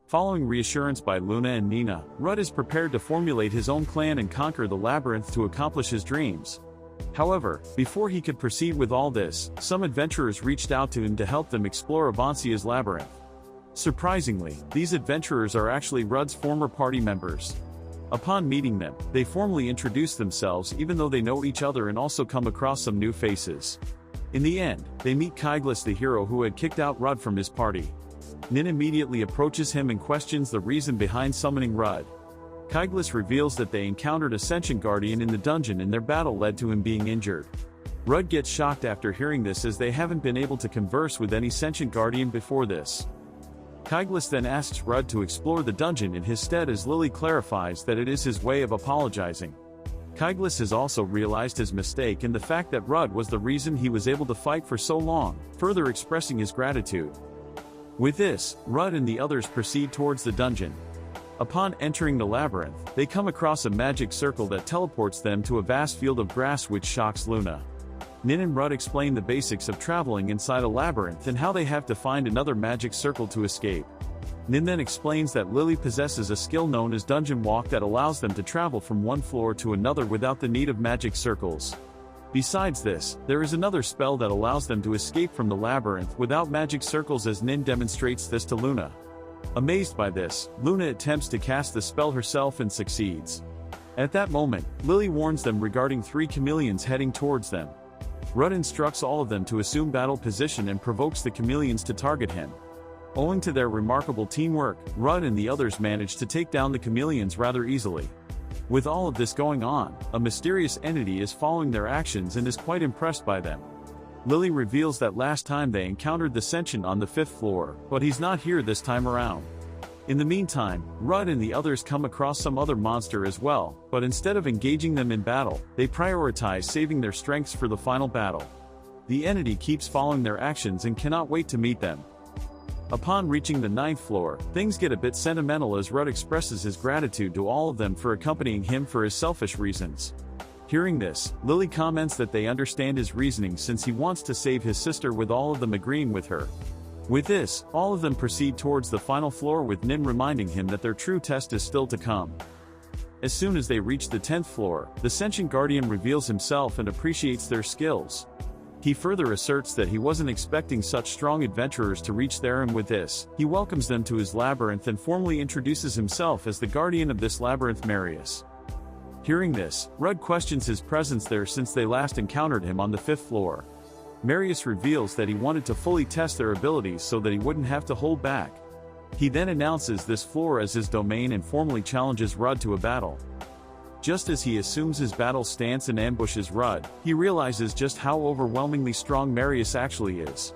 Following reassurance by Luna and Nina, Rudd is prepared to formulate his own plan and conquer the labyrinth to accomplish his dreams. However, before he could proceed with all this, some adventurers reached out to him to help them explore Avancia's labyrinth. Surprisingly, these adventurers are actually Rudd's former party members. Upon meeting them, they formally introduce themselves even though they know each other and also come across some new faces. In the end, they meet Kyglis, the hero who had kicked out Rudd from his party. Nin immediately approaches him and questions the reason behind summoning Rudd. Kyglis reveals that they encountered a sentient guardian in the dungeon and their battle led to him being injured. Rudd gets shocked after hearing this as they haven't been able to converse with any sentient guardian before this. Kyglis then asks Rudd to explore the dungeon in his stead as Lily clarifies that it is his way of apologizing. Kyglis has also realized his mistake and the fact that Rudd was the reason he was able to fight for so long, further expressing his gratitude. With this, Rudd and the others proceed towards the dungeon. Upon entering the labyrinth, they come across a magic circle that teleports them to a vast field of grass which shocks Luna. Nin and Rudd explain the basics of traveling inside a labyrinth and how they have to find another magic circle to escape. Nin then explains that Lily possesses a skill known as Dungeon Walk that allows them to travel from one floor to another without the need of magic circles. Besides this, there is another spell that allows them to escape from the labyrinth without magic circles as Nin demonstrates this to Luna. Amazed by this, Luna attempts to cast the spell herself and succeeds. At that moment, Lily warns them regarding 3 chameleons heading towards them. Rudd instructs all of them to assume battle position and provokes the chameleons to target him. Owing to their remarkable teamwork, Rudd and the others manage to take down the chameleons rather easily. With all of this going on, a mysterious entity is following their actions and is quite impressed by them. Lily reveals that last time they encountered the sentient on the 5th floor, but he's not here this time around. In the meantime, Rudd and the others come across some other monster as well, but instead of engaging them in battle, they prioritize saving their strengths for the final battle. The entity keeps following their actions and cannot wait to meet them. Upon reaching the 9th floor, things get a bit sentimental as Rudd expresses his gratitude to all of them for accompanying him for his selfish reasons. Hearing this, Lily comments that they understand his reasoning since he wants to save his sister, with all of them agreeing with her. With this, all of them proceed towards the final floor with Nin reminding him that their true test is still to come. As soon as they reach the 10th floor, the sentient guardian reveals himself and appreciates their skills. He further asserts that he wasn't expecting such strong adventurers to reach there, and with this, he welcomes them to his labyrinth and formally introduces himself as the guardian of this labyrinth, Marius. Hearing this, Rudd questions his presence there since they last encountered him on the 5th floor. Marius reveals that he wanted to fully test their abilities so that he wouldn't have to hold back. He then announces this floor as his domain and formally challenges Rudd to a battle. Just as he assumes his battle stance and ambushes Rudd, he realizes just how overwhelmingly strong Marius actually is.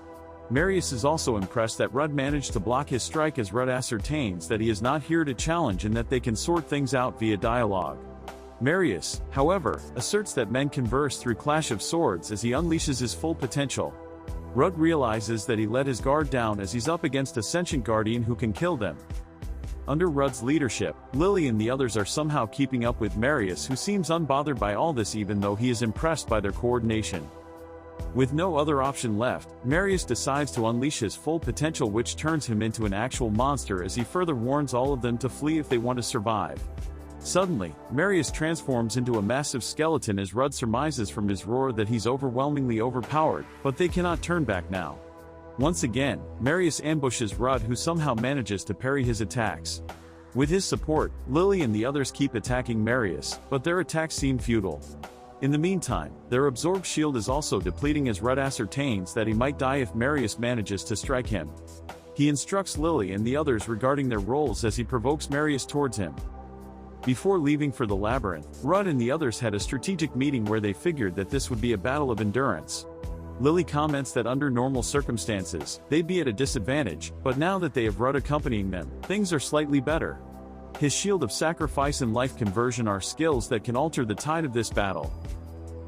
Marius is also impressed that Rudd managed to block his strike as Rudd ascertains that he is not here to challenge and that they can sort things out via dialogue. Marius, however, asserts that men converse through clash of swords as he unleashes his full potential. Rudd realizes that he let his guard down as he's up against a sentient guardian who can kill them. Under Rudd's leadership, Lily and the others are somehow keeping up with Marius, who seems unbothered by all this even though he is impressed by their coordination. With no other option left, Marius decides to unleash his full potential, which turns him into an actual monster as he further warns all of them to flee if they want to survive. Suddenly, Marius transforms into a massive skeleton as Rudd surmises from his roar that he's overwhelmingly overpowered, but they cannot turn back now. Once again, Marius ambushes Rudd, who somehow manages to parry his attacks. With his support, Lily and the others keep attacking Marius, but their attacks seem futile. In the meantime, their absorb shield is also depleting as Rudd ascertains that he might die if Marius manages to strike him. He instructs Lily and the others regarding their roles as he provokes Marius towards him. Before leaving for the labyrinth, Rudd and the others had a strategic meeting where they figured that this would be a battle of endurance. Lily comments that under normal circumstances, they'd be at a disadvantage, but now that they have Rudd accompanying them, things are slightly better. His shield of sacrifice and life conversion are skills that can alter the tide of this battle.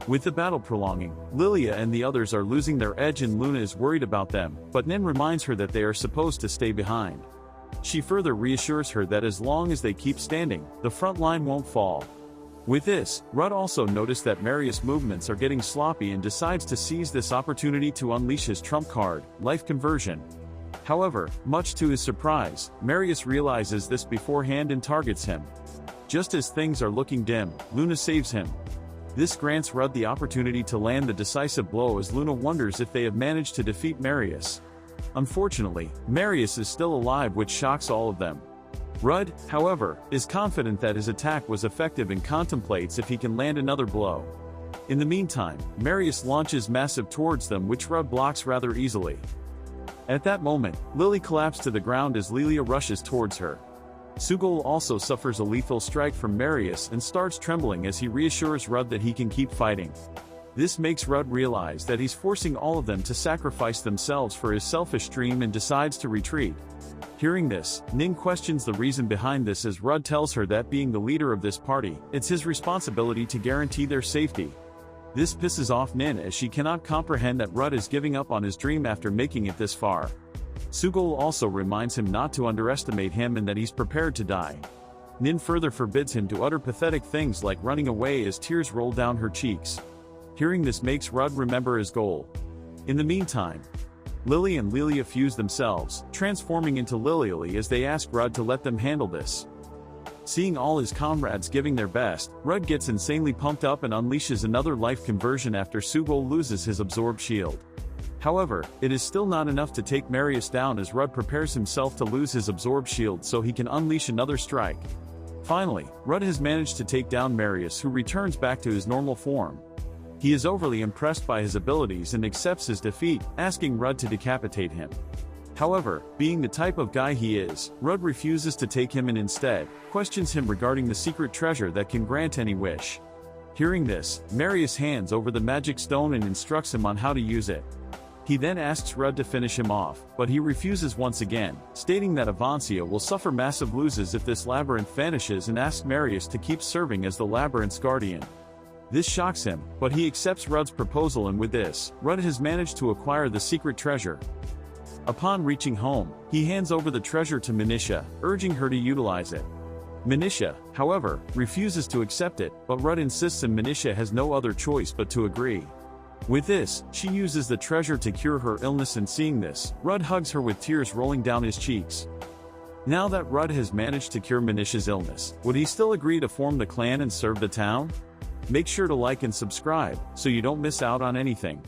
With the battle prolonging, Lilia and the others are losing their edge and Luna is worried about them, but Nin reminds her that they are supposed to stay behind. She further reassures her that as long as they keep standing, the front line won't fall. With this, Rudd also noticed that Marius' movements are getting sloppy and decides to seize this opportunity to unleash his trump card, life conversion. However, much to his surprise, Marius realizes this beforehand and targets him. Just as things are looking dim, Luna saves him. This grants Rudd the opportunity to land the decisive blow as Luna wonders if they have managed to defeat Marius. Unfortunately, Marius is still alive, which shocks all of them. Rudd, however, is confident that his attack was effective and contemplates if he can land another blow. In the meantime, Marius launches massive towards them, which Rudd blocks rather easily. At that moment, Lily collapses to the ground as Lilia rushes towards her. Sugol also suffers a lethal strike from Marius and starts trembling as he reassures Rudd that he can keep fighting. This makes Rudd realize that he's forcing all of them to sacrifice themselves for his selfish dream and decides to retreat. Hearing this, Nin questions the reason behind this as Rudd tells her that being the leader of this party, it's his responsibility to guarantee their safety. This pisses off Nin as she cannot comprehend that Rudd is giving up on his dream after making it this far. Sugol also reminds him not to underestimate him and that he's prepared to die. Nin further forbids him to utter pathetic things like running away as tears roll down her cheeks. Hearing this makes Rudd remember his goal. In the meantime, Lily and Lilia fuse themselves, transforming into Lily as they ask Rudd to let them handle this. Seeing all his comrades giving their best, Rudd gets insanely pumped up and unleashes another life conversion after Sugol loses his absorb shield. However, it is still not enough to take Marius down as Rudd prepares himself to lose his absorb shield so he can unleash another strike. Finally, Rudd has managed to take down Marius, who returns back to his normal form. He is overly impressed by his abilities and accepts his defeat, asking Rudd to decapitate him. However, being the type of guy he is, Rudd refuses to take him and instead questions him regarding the secret treasure that can grant any wish. Hearing this, Marius hands over the magic stone and instructs him on how to use it. He then asks Rudd to finish him off, but he refuses once again, stating that Avancia will suffer massive losses if this labyrinth vanishes and asks Marius to keep serving as the labyrinth's guardian. This shocks him, but he accepts Rudd's proposal, and with this, Rudd has managed to acquire the secret treasure. Upon reaching home, he hands over the treasure to Manisha, urging her to utilize it. Manisha, however, refuses to accept it, but Rudd insists and Manisha has no other choice but to agree. With this, she uses the treasure to cure her illness, and seeing this, Rudd hugs her with tears rolling down his cheeks. Now that Rudd has managed to cure Manisha's illness, would he still agree to form the clan and serve the town? Make sure to like and subscribe, so you don't miss out on anything.